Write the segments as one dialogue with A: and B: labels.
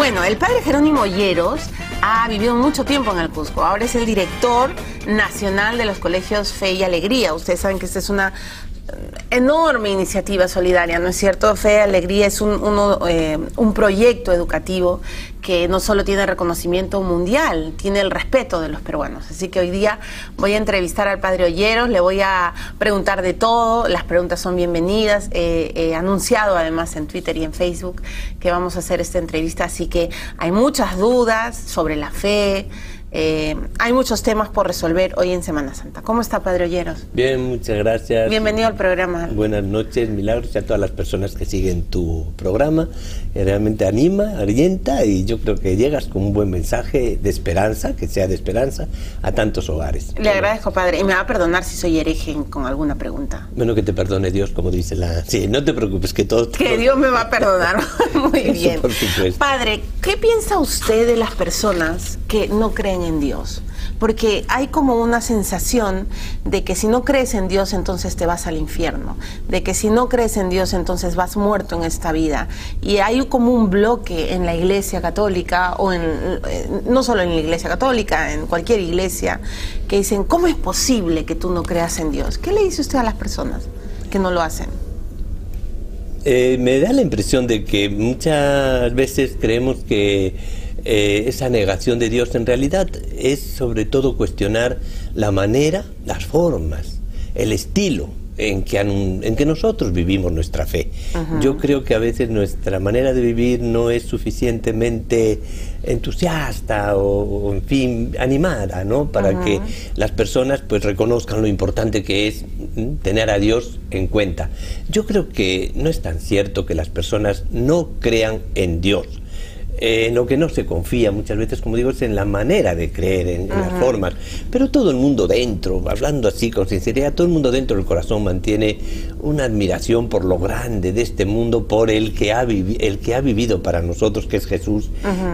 A: Bueno, el padre Jerónimo Olleros ha vivido mucho tiempo en el Cusco. Ahora es el director nacional de los colegios Fe y Alegría. Ustedes saben que esta es una enorme iniciativa solidaria, ¿no es cierto? Fe y Alegría es un proyecto educativo que no solo tiene reconocimiento mundial, tiene el respeto de los peruanos. Así que hoy día voy a entrevistar al padre Olleros, le voy a preguntar de todo, las preguntas son bienvenidas. He anunciado además en Twitter y en Facebook que vamos a hacer esta entrevista, así que hay muchas dudas sobre la fe. Hay muchos temas por resolver hoy en Semana Santa. ¿Cómo está, padre Olleros?
B: Bien, muchas gracias.
A: Bienvenido al programa.
B: Buenas noches, Milagros, y a todas las personas que siguen tu programa. Realmente anima, orienta, y yo creo que llegas con un buen mensaje de esperanza, que sea de esperanza, a tantos hogares.
A: Le agradezco, padre, y me va a perdonar si soy hereje con alguna pregunta.
B: Bueno, que te perdone Dios, como dice la... Sí, no te preocupes, que todo...
A: Que Dios me va a perdonar. Muy bien.
B: Eso, por supuesto.
A: Padre, ¿qué piensa usted de las personas que no creen en Dios? Porque hay como una sensación de que si no crees en Dios, entonces te vas al infierno, de que si no crees en Dios, entonces vas muerto en esta vida. Y hay como un bloque en la Iglesia Católica, o no solo en la Iglesia Católica, en cualquier iglesia, que dicen, ¿cómo es posible que tú no creas en Dios? ¿Qué le dice usted a las personas que no lo hacen?
B: Me da la impresión de que muchas veces creemos que esa negación de Dios en realidad es sobre todo cuestionar la manera, las formas, el estilo en que nosotros vivimos nuestra fe. Yo creo que a veces nuestra manera de vivir no es suficientemente entusiasta o en fin, animada, ¿no? Para que las personas pues reconozcan lo importante que es tener a Dios en cuenta. Yo creo que no es tan cierto que las personas no crean en Dios. En lo que no se confía muchas veces, como digo, es en la manera de creer, en las formas. Pero todo el mundo dentro, hablando así con sinceridad, todo el mundo dentro del corazón mantiene una admiración por lo grande de este mundo, por el que ha vivido para nosotros, que es Jesús.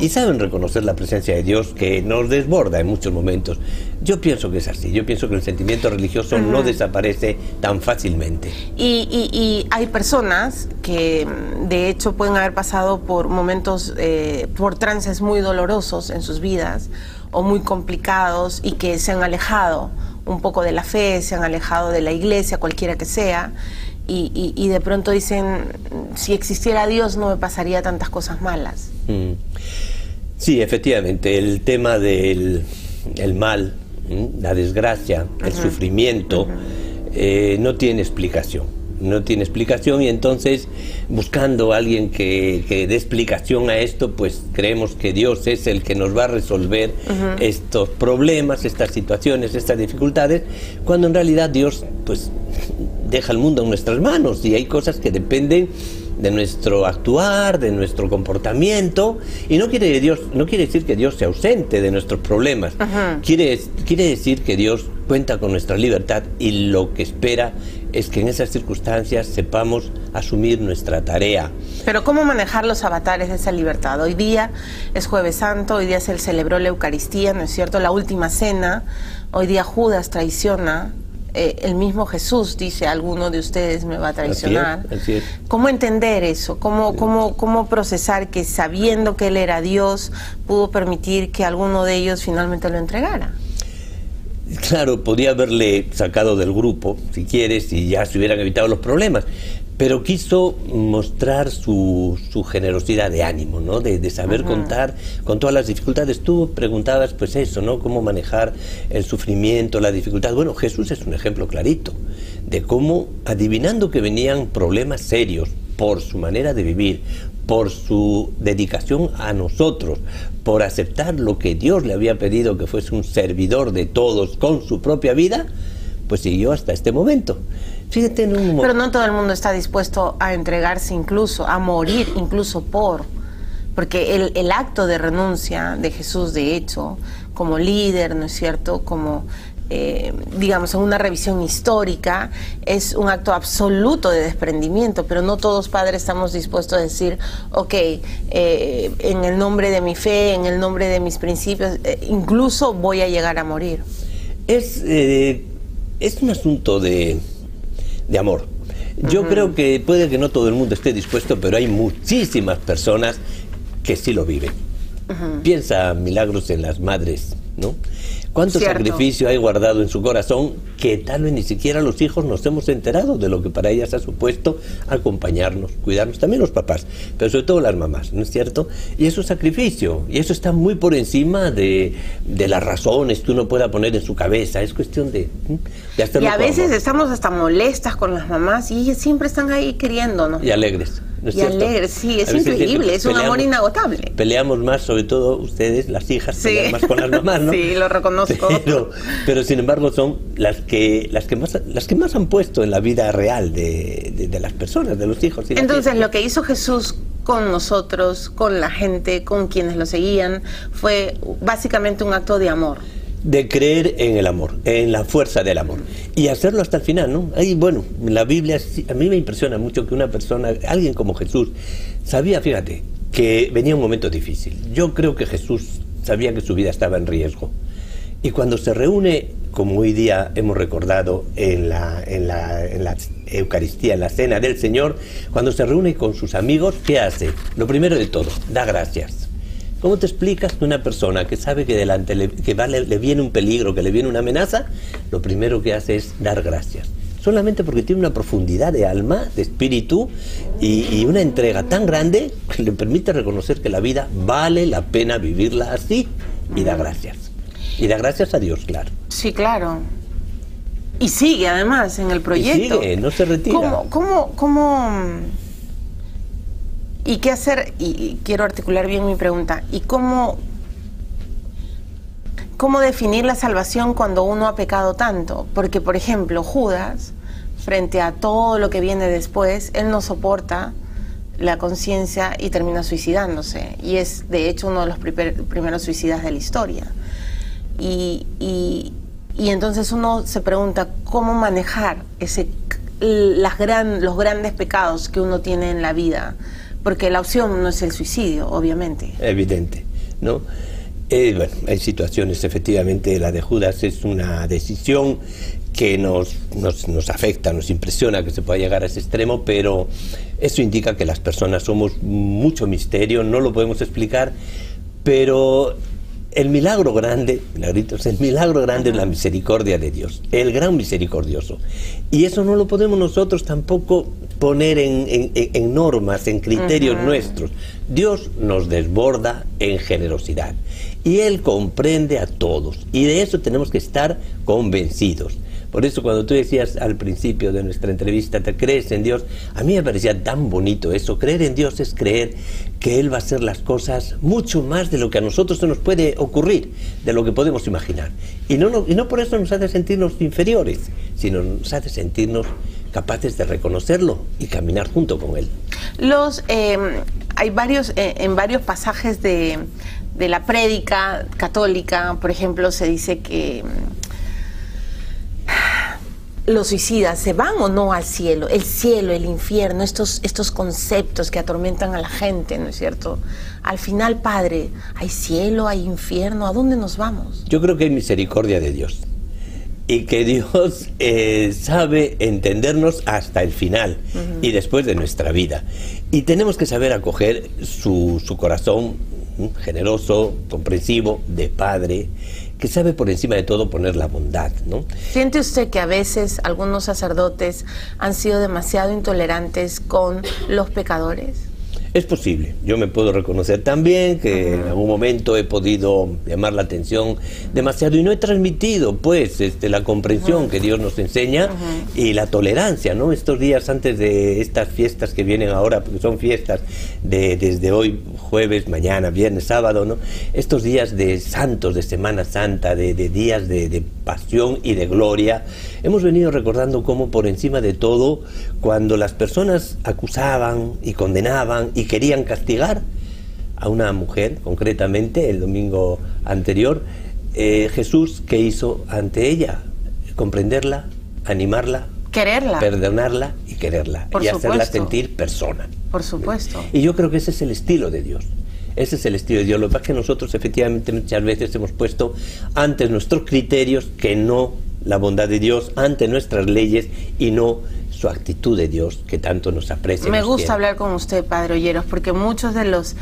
B: Y saben reconocer la presencia de Dios, que nos desborda en muchos momentos. Yo pienso que es así. Yo pienso que el sentimiento religioso no desaparece tan fácilmente.
A: Y hay personas que de hecho pueden haber pasado por momentos, por trances muy dolorosos en sus vidas o muy complicados, y que se han alejado un poco de la fe, se han alejado de la iglesia, cualquiera que sea, y de pronto dicen, si existiera Dios no me pasaría tantas cosas malas.
B: Sí, efectivamente, el tema del mal, la desgracia, el sufrimiento, no tiene explicación. No tiene explicación, y entonces buscando a alguien que dé explicación a esto, pues creemos que Dios es el que nos va a resolver estos problemas, estas situaciones, estas dificultades, cuando en realidad Dios pues deja el mundo en nuestras manos, y hay cosas que dependen de nuestro actuar, de nuestro comportamiento, y no quiere decir que Dios sea ausente de nuestros problemas. Quiere decir que Dios cuenta con nuestra libertad, y lo que espera es que en esas circunstancias sepamos asumir nuestra tarea.
A: Pero ¿cómo manejar los avatares de esa libertad? Hoy día es Jueves Santo, hoy día se celebró la Eucaristía, ¿no es cierto? La última cena. Hoy día Judas traiciona. El mismo Jesús dice, alguno de ustedes me va a traicionar.
B: Así es.
A: ¿Cómo entender eso? ¿Cómo procesar que, sabiendo que Él era Dios, pudo permitir que alguno de ellos finalmente lo entregara?
B: Claro, podía haberle sacado del grupo, si quieres, y ya se hubieran evitado los problemas, pero quiso mostrar su generosidad de ánimo, ¿no? De saber contar con todas las dificultades. Tú preguntabas, pues eso, ¿no? Cómo manejar el sufrimiento, la dificultad. Bueno, Jesús es un ejemplo clarito de cómo, adivinando que venían problemas serios por su manera de vivir, por su dedicación a nosotros, por aceptar lo que Dios le había pedido, que fuese un servidor de todos con su propia vida, pues siguió hasta este momento. Fíjate en un momento.
A: Pero no todo el mundo está dispuesto a entregarse, incluso a morir, incluso porque el acto de renuncia de Jesús, de hecho, como líder, ¿no es cierto?, como digamos, en una revisión histórica, es un acto absoluto de desprendimiento, pero no todos, padres, estamos dispuestos a decir, ok, en el nombre de mi fe, en el nombre de mis principios, incluso voy a llegar a morir.
B: Es un asunto de amor. Yo creo que puede que no todo el mundo esté dispuesto, pero hay muchísimas personas que sí lo viven. Piensa milagros en las madres, ¿no? ¿Cuánto sacrificio hay guardado en su corazón que tal vez ni siquiera los hijos nos hemos enterado de lo que para ellas ha supuesto acompañarnos, cuidarnos, también los papás, pero sobre todo las mamás, ¿no es cierto? Y eso es sacrificio, y eso está muy por encima de las razones que uno pueda poner en su cabeza, es cuestión de hacerlo.
A: Y a veces estamos hasta molestas con las mamás y ellas siempre están ahí queriéndonos.
B: Y alegres. ¿No es cierto?
A: Alegre, sí, es increíble, es un amor inagotable.
B: Peleamos más, sobre todo ustedes, las hijas, pelean más con las mamás, ¿no?
A: Sí, lo reconozco.
B: Pero sin embargo son las que más han puesto en la vida real de las personas, de los hijos.
A: Entonces, lo que hizo Jesús con nosotros, con la gente, con quienes lo seguían, fue básicamente un acto de amor.
B: De creer en el amor, en la fuerza del amor. Y hacerlo hasta el final, ¿no? Ahí, bueno, la Biblia, a mí me impresiona mucho que una persona, alguien como Jesús, sabía, fíjate, que venía un momento difícil. Yo creo que Jesús sabía que su vida estaba en riesgo. Y cuando se reúne, como hoy día hemos recordado en la Eucaristía, en la Cena del Señor, cuando se reúne con sus amigos, ¿qué hace? Lo primero de todo, da gracias. ¿Cómo te explicas que una persona que sabe que delante le viene un peligro, que le viene una amenaza, lo primero que hace es dar gracias? Solamente porque tiene una profundidad de alma, de espíritu y una entrega tan grande que le permite reconocer que la vida vale la pena vivirla así y da gracias. Y da gracias a Dios, claro.
A: Sí, claro. Y sigue además en el proyecto.
B: Y sigue, no se retira.
A: ¿Cómo? ¿Y qué hacer? Y quiero articular bien mi pregunta. ¿Y cómo definir la salvación cuando uno ha pecado tanto? Porque, por ejemplo, Judas, frente a todo lo que viene después, él no soporta la conciencia y termina suicidándose. Y es, de hecho, uno de los primeros suicidas de la historia. Y entonces uno se pregunta cómo manejar los grandes pecados que uno tiene en la vida. Porque la opción no es el suicidio, obviamente.
B: Evidente, ¿no? Bueno, hay situaciones, efectivamente, la de Judas es una decisión que nos afecta, nos impresiona que se pueda llegar a ese extremo, pero eso indica que las personas somos mucho misterio, no lo podemos explicar, pero el milagro grande, el milagro grande es la misericordia de Dios, el gran misericordioso. Y eso no lo podemos nosotros tampoco poner en normas, en criterios nuestros. Dios nos desborda en generosidad y Él comprende a todos y de eso tenemos que estar convencidos. Por eso cuando tú decías al principio de nuestra entrevista, ¿te crees en Dios? A mí me parecía tan bonito eso. Creer en Dios es creer que Él va a hacer las cosas mucho más de lo que a nosotros se nos puede ocurrir, de lo que podemos imaginar. Y no por eso nos hace sentirnos inferiores, sino nos hace sentirnos capaces de reconocerlo y caminar junto con Él.
A: Hay en varios pasajes de la prédica católica, por ejemplo, se dice que los suicidas se van o no al cielo, el infierno, estos conceptos que atormentan a la gente, ¿no es cierto? Al final, Padre, ¿hay cielo, hay infierno? ¿A dónde nos vamos?
B: Yo creo que hay misericordia de Dios y que Dios sabe entendernos hasta el final y después de nuestra vida. Y tenemos que saber acoger su corazón generoso, comprensivo, de Padre, que sabe por encima de todo poner la bondad, ¿no?
A: ¿Siente usted que a veces algunos sacerdotes han sido demasiado intolerantes con los pecadores?
B: Es posible. Yo me puedo reconocer también que en algún momento he podido llamar la atención demasiado y no he transmitido, pues, la comprensión que Dios nos enseña y la tolerancia, ¿no? Estos días antes de estas fiestas que vienen ahora, porque son fiestas desde hoy, jueves, mañana, viernes, sábado, ¿no? Estos días de santos, de Semana Santa, de días de pasión y de gloria, hemos venido recordando cómo por encima de todo, cuando las personas acusaban y condenaban y querían castigar a una mujer, concretamente el domingo anterior, Jesús, ¿qué hizo ante ella? Comprenderla, animarla,
A: quererla,
B: perdonarla y quererla, y hacerla sentir persona.
A: Por supuesto.
B: Y yo creo que ese es el estilo de Dios. Ese es el estilo de Dios. Lo que pasa es que nosotros efectivamente muchas veces hemos puesto antes nuestros criterios que no la bondad de Dios, ante nuestras leyes y no su actitud de Dios que tanto nos aprecia.
A: Me gusta hablar con usted, Padre Olleros, porque muchos de los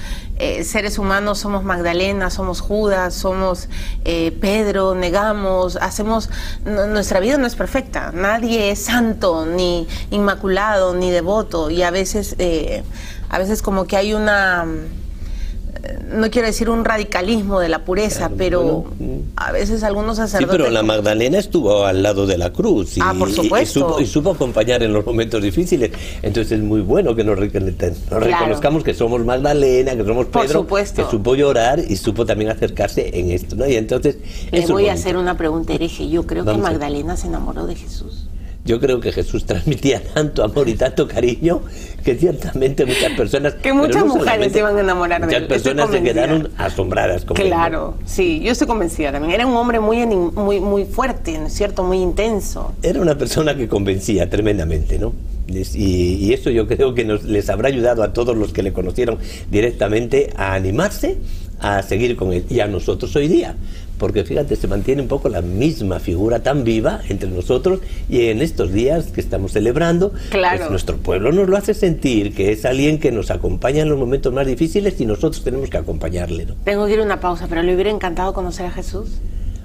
A: seres humanos somos Magdalena, somos Judas, somos Pedro, negamos, nuestra vida no es perfecta, nadie es santo, ni inmaculado, ni devoto, y a veces como que hay una... no quiero decir un radicalismo de la pureza, claro, pero a veces algunos sacerdotes...
B: Sí, pero la Magdalena estuvo al lado de la cruz
A: por supuesto.
B: Y supo acompañar en los momentos difíciles. Entonces es muy bueno que nos reconozcamos que somos Magdalena, que somos Pedro, que supo llorar y supo también acercarse en esto, ¿no? Y entonces...
A: Le voy a hacer una pregunta hereje. Yo creo que Magdalena se enamoró de Jesús.
B: Yo creo que Jesús transmitía tanto amor y tanto cariño que ciertamente muchas personas...
A: Que muchas mujeres se iban a enamorar de él.
B: Muchas personas se quedaron asombradas.
A: Claro, sí, yo estoy convencida también. Era un hombre muy fuerte, ¿no es cierto? Muy intenso.
B: Era una persona que convencía tremendamente, ¿no? Y eso yo creo que les habrá ayudado a todos los que le conocieron directamente a animarse a seguir con él. Y a nosotros hoy día. Porque fíjate, se mantiene un poco la misma figura tan viva entre nosotros, y en estos días que estamos celebrando,
A: claro,
B: pues nuestro pueblo nos lo hace sentir, que es alguien que nos acompaña en los momentos más difíciles y nosotros tenemos que acompañarle, ¿no?
A: Tengo que ir a una pausa, pero ¿le hubiera encantado conocer a Jesús?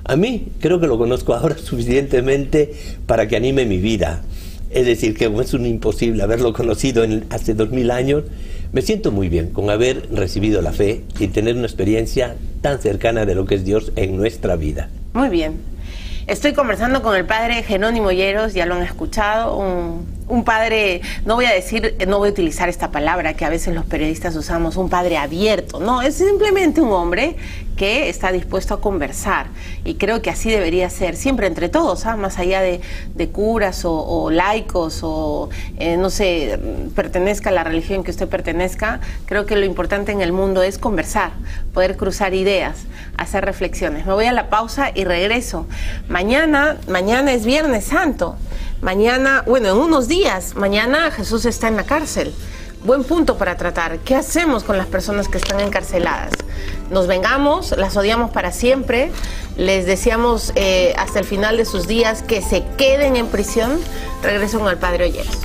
B: A mí creo que lo conozco ahora suficientemente para que anime mi vida. Es decir, que es un imposible haberlo conocido hace 2000 años. Me siento muy bien con haber recibido la fe y tener una experiencia tan cercana de lo que es Dios en nuestra vida.
A: Muy bien. Estoy conversando con el padre Jerónimo Olleros, ya lo han escuchado, un padre, no voy a utilizar esta palabra que a veces los periodistas usamos, un padre abierto, no, es simplemente un hombre que está dispuesto a conversar, y creo que así debería ser, siempre entre todos, más allá de curas o laicos o no sé, pertenezca a la religión que usted pertenezca. Creo que lo importante en el mundo es conversar, poder cruzar ideas, hacer reflexiones. Me voy a la pausa y regreso. Mañana es Viernes Santo. Mañana, bueno, en unos días, mañana Jesús está en la cárcel. Buen punto para tratar. ¿Qué hacemos con las personas que están encarceladas? ¿Nos vengamos? ¿Las odiamos para siempre? ¿Les deseamos hasta el final de sus días que se queden en prisión? Regreso con el padre Olleros.